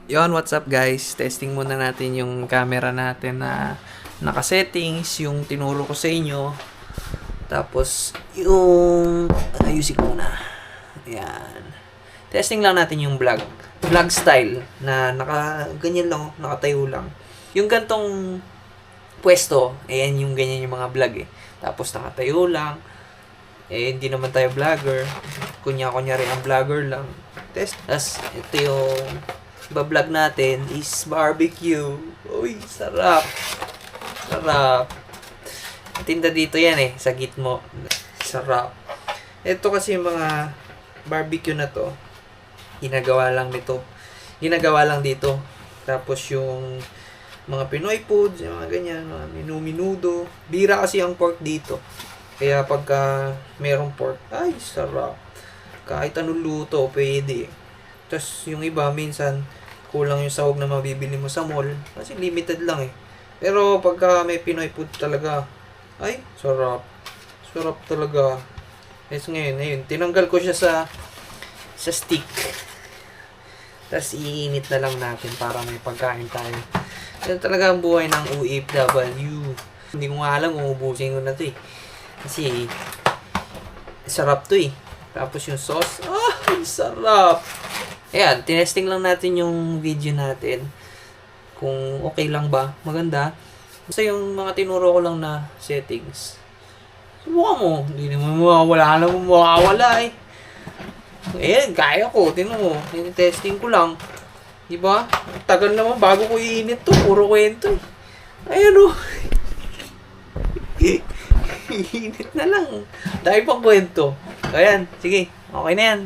Yon, what's up guys? Testing muna natin yung camera natin na naka-settings, yung tinuro ko sa inyo. Tapos, yung ayusin ko muna. Ayan. Testing lang natin yung vlog. Vlog style na ganyan lang, nakatayo lang. Yung gantong pwesto, ayan yung ganyan yung mga vlog eh. Tapos nakatayo lang. Eh, hindi naman tayo vlogger. Kunyari ang vlogger lang. Test. Tapos, ito yung vlog natin is barbecue. Uy, sarap. Sarap. Tinda dito yan eh, sa Gitmo. Sarap. Ito kasi yung mga barbecue na to, ginagawa lang dito. Tapos yung mga Pinoy foods, yung mga ganyan, mga minudo. Bira kasi ang pork dito. Kaya pagka merong pork, ay, sarap. Kahit anong luto, pwede. Tapos yung iba, minsan, kulang yung sahog na mabibili mo sa mall. Kasi limited lang eh. Pero pagka may Pinoy food talaga, ay, sarap. Sarap talaga. Ngayon, tinanggal ko siya sa stick. Tapos iinit na lang natin para may pagkain tayo. Yan talaga ang buhay ng OFW. Hindi ko nga alam kung ubusin ko na to eh. Kasi, sarap to eh. Tapos yung sauce, sarap. Ayan, tinesting lang natin yung video natin. Kung okay lang ba, maganda. Basta yung mga tinuro ko lang na settings. Subukan mo, hindi naman mawawala eh. Ayan, kaya ko, tinan mo. Testing ko lang. Diba? Tagal naman bago ko iinit to, puro kwento eh. Ayan o. Iinit na lang. Dahil pang kwento. Ayan, sige, okay na yan.